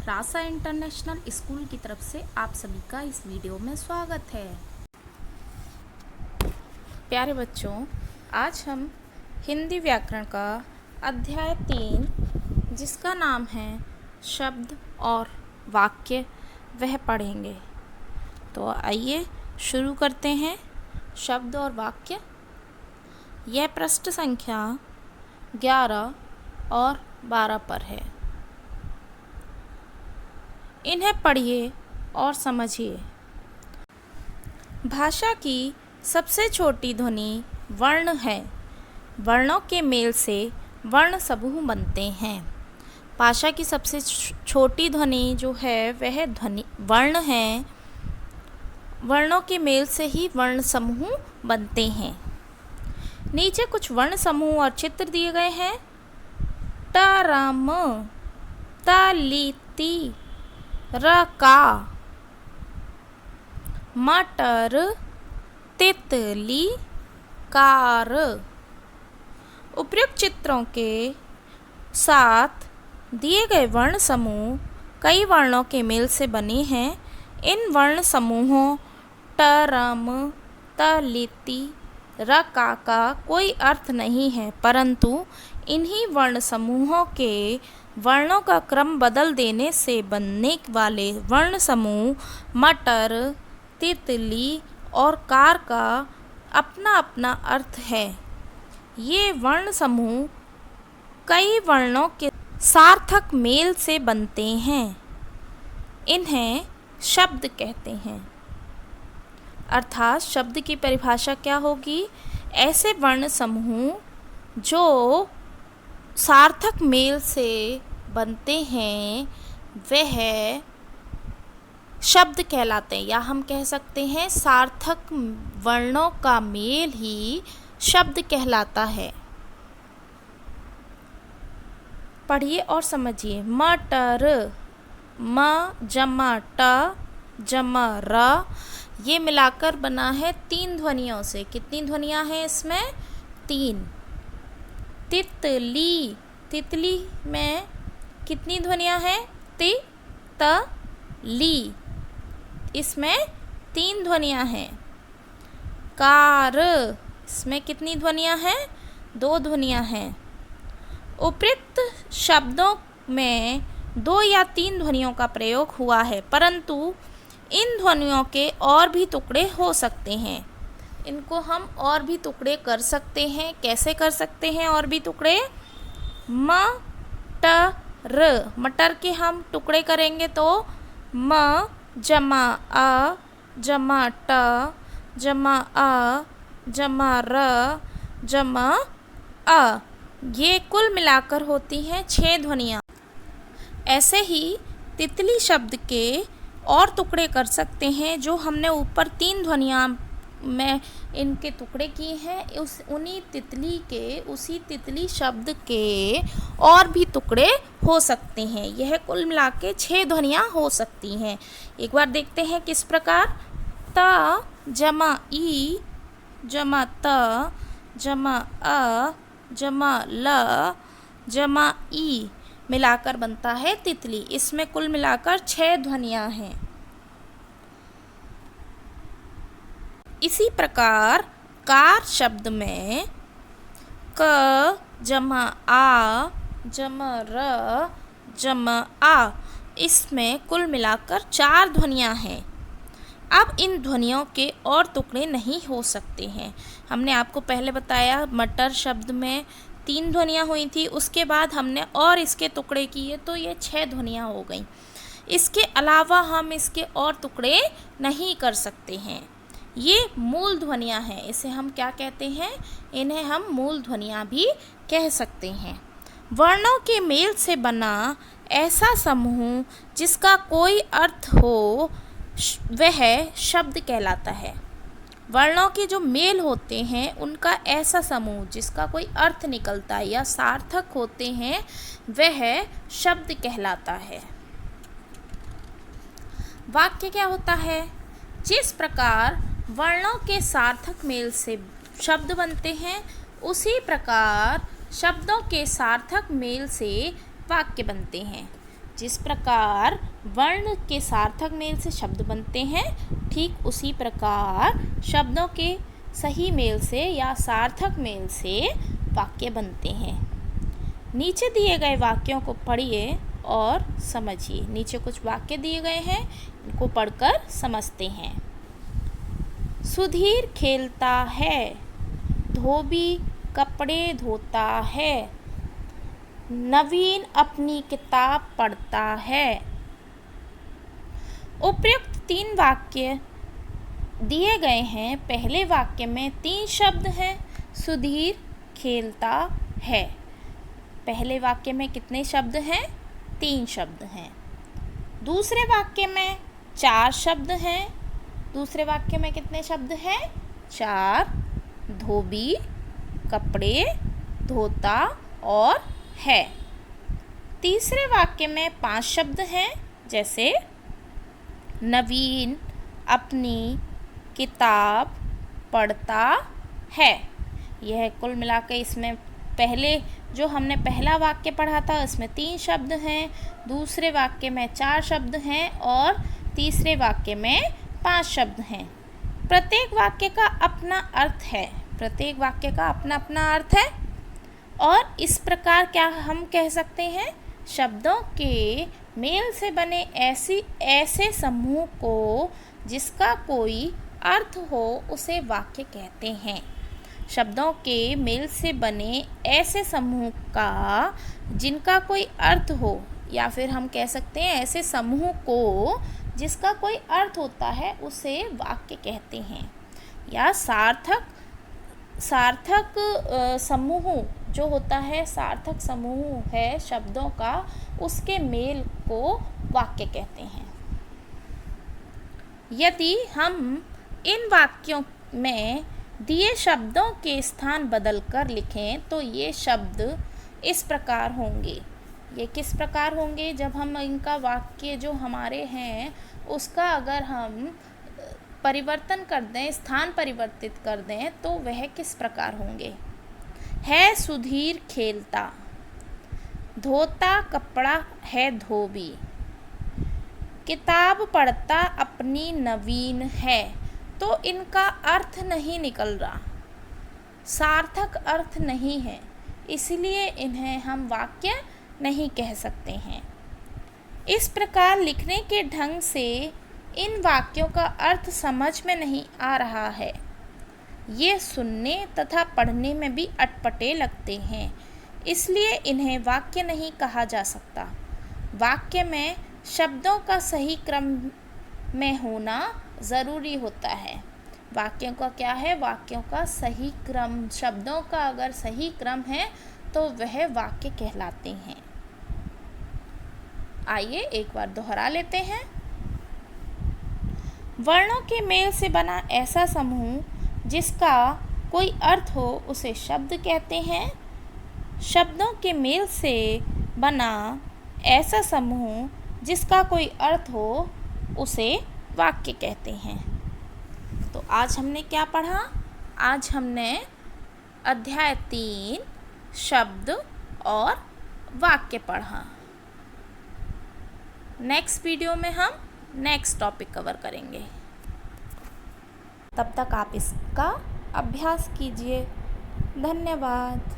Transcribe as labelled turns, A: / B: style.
A: रासा international school की तरफ से आप सभी का इस वीडियो में स्वागत है। प्यारे बच्चों, आज हम हिंदी व्याकरण का अध्याय 3 जिसका नाम है शब्द और वाक्य वह पढ़ेंगे। तो आइए शुरू करते हैं। शब्द और वाक्य। यह पृष्ठ संख्या 11 और 12 पर है। इन्हें पढ़िए और समझिए। भाषा की सबसे छोटी ध्वनि वर्ण है। वर्णों के मेल से वर्ण समूह बनते हैं। भाषा की सबसे छोटी ध्वनि जो है वह ध्वनि वर्ण है। वर्णों के मेल से ही वर्ण समूह बनते हैं। नीचे कुछ वर्ण समूह और चित्र दिए गए हैं। ट रम त ली ती रका, मटर, तितली, कार। उपयुक्त चित्रों के साथ दिए गए वर्ण समूह कई वर्णों के मेल से बने हैं। इन वर्ण समूहों ट रम त लिति रका का कोई अर्थ नहीं है, परंतु इन्हीं वर्ण समूहों के वर्णों का क्रम बदल देने से बनने वाले वर्ण समूह मटर, तितली और कार का अपना अपना अर्थ है। ये वर्ण समूह कई वर्णों के सार्थक मेल से बनते हैं। इन्हें शब्द कहते हैं। अर्थात शब्द की परिभाषा क्या होगी? ऐसे वर्ण समूह जो सार्थक मेल से बनते हैं वह शब्द कहलाते हैं, या हम कह सकते हैं सार्थक वर्णों का मेल ही शब्द कहलाता है। पढ़िए और समझिए। मटर, म जमा ट जमा र, ये मिलाकर बना है 3 ध्वनियों से। कितनी ध्वनियाँ हैं इसमें? 3। तितली, तितली में कितनी ध्वनियाँ हैं? ति त ली, इसमें 3 ध्वनियाँ हैं। कार, इसमें कितनी ध्वनियाँ हैं? 2 ध्वनियाँ हैं। उपयुक्त शब्दों में 2 या 3 ध्वनियों का प्रयोग हुआ है, परंतु इन ध्वनियों के और भी टुकड़े हो सकते हैं। इनको हम और भी टुकड़े कर सकते हैं। कैसे कर सकते हैं और भी टुकड़े? म ट र, मटर के हम टुकड़े करेंगे तो म जमा अ जमा ट जमा अ जमा र जमा अ, ये कुल मिलाकर होती हैं 6 ध्वनियाँ। ऐसे ही तितली शब्द के और टुकड़े कर सकते हैं। जो हमने ऊपर 3 ध्वनियाँ में इनके टुकड़े किए हैं, उसी तितली शब्द के और भी टुकड़े हो सकते हैं। यह कुल मिला के 6 ध्वनियाँ हो सकती हैं। एक बार देखते हैं किस प्रकार। त जमा ई जमा त जमा अ जमा ल जमा ई मिलाकर बनता है तितली। इसमें कुल मिलाकर 6 ध्वनियाँ हैं। इसी प्रकार कार शब्द में क जमा आ जमा र जमा आ, इसमें कुल मिलाकर 4 ध्वनियाँ हैं। अब इन ध्वनियों के और टुकड़े नहीं हो सकते हैं। हमने आपको पहले बताया मटर शब्द में 3 ध्वनियाँ हुई थी, उसके बाद हमने और इसके टुकड़े किए तो ये 6 ध्वनियाँ हो गई। इसके अलावा हम इसके और टुकड़े नहीं कर सकते हैं। ये मूल ध्वनियाँ हैं। इसे हम क्या कहते हैं? इन्हें हम मूल ध्वनियाँ भी कह सकते हैं। वर्णों के मेल से बना ऐसा समूह जिसका कोई अर्थ हो वह शब्द कहलाता है। वर्णों के जो मेल होते हैं उनका ऐसा समूह जिसका कोई अर्थ निकलता है या सार्थक होते हैं वह शब्द कहलाता है। वाक्य क्या होता है? जिस प्रकार वर्णों के सार्थक मेल से शब्द बनते हैं, उसी प्रकार शब्दों के सार्थक मेल से वाक्य बनते हैं। जिस प्रकार वर्ण के सार्थक मेल से शब्द बनते हैं, ठीक उसी प्रकार शब्दों के सही मेल से या सार्थक मेल से वाक्य बनते हैं। नीचे दिए गए वाक्यों को पढ़िए और समझिए। नीचे कुछ वाक्य दिए गए हैं, इनको पढ़कर समझते हैं। सुधीर खेलता है, धोबी कपड़े धोता है, नवीन अपनी किताब पढ़ता है। उपयुक्त 3 वाक्य दिए गए हैं। पहले वाक्य में 3 शब्द हैं। सुधीर खेलता है। पहले वाक्य में कितने शब्द हैं? 3 शब्द हैं। दूसरे वाक्य में 4 शब्द हैं। दूसरे वाक्य में कितने शब्द हैं? 4। धोबी, कपड़े धोता और है। तीसरे वाक्य में 5 शब्द हैं, जैसे नवीन अपनी किताब पढ़ता है। यह कुल मिलाकर इसमें पहले जो हमने पहला वाक्य पढ़ा था उसमें 3 शब्द हैं, दूसरे वाक्य में 4 शब्द हैं और तीसरे वाक्य में 5 शब्द हैं। प्रत्येक वाक्य का अपना अर्थ है। प्रत्येक वाक्य का अपना अपना अर्थ है और इस प्रकार क्या हम कह सकते हैं, शब्दों के मेल से बने ऐसे समूह को जिसका कोई अर्थ हो उसे वाक्य कहते हैं। शब्दों के मेल से बने ऐसे समूह का जिनका कोई अर्थ हो, या फिर हम कह सकते हैं ऐसे समूह को जिसका कोई अर्थ होता है उसे वाक्य कहते हैं। या सार्थक समूह जो होता है, सार्थक समूह है शब्दों का, उसके मेल को वाक्य कहते हैं। यदि हम इन वाक्यों में दिए शब्दों के स्थान बदलकर लिखें तो ये शब्द इस प्रकार होंगे। ये किस प्रकार होंगे? जब हम इनका वाक्य जो हमारे हैं उसका अगर हम परिवर्तन कर दें, स्थान परिवर्तित कर दें, तो वह किस प्रकार होंगे? है सुधीर खेलता, धोता कपड़ा है धोबी, किताब पढ़ता अपनी नवीन है। तो इनका अर्थ नहीं निकल रहा, सार्थक अर्थ नहीं है, इसलिए इन्हें हम वाक्य नहीं कह सकते हैं। इस प्रकार लिखने के ढंग से इन वाक्यों का अर्थ समझ में नहीं आ रहा है। ये सुनने तथा पढ़ने में भी अटपटे लगते हैं, इसलिए इन्हें वाक्य नहीं कहा जा सकता। वाक्य में शब्दों का सही क्रम में होना ज़रूरी होता है। वाक्यों का क्या है? वाक्यों का सही क्रम, शब्दों का अगर सही क्रम है तो वह वाक्य कहलाते हैं। आइए एक बार दोहरा लेते हैं। वर्णों के मेल से बना ऐसा समूह जिसका कोई अर्थ हो उसे शब्द कहते हैं। शब्दों के मेल से बना ऐसा समूह जिसका कोई अर्थ हो उसे वाक्य कहते हैं। तो आज हमने क्या पढ़ा? आज हमने अध्याय 3 शब्द और वाक्य पढ़ा। नेक्स्ट वीडियो में हम नेक्स्ट टॉपिक कवर करेंगे। तब तक आप इसका अभ्यास कीजिए। धन्यवाद।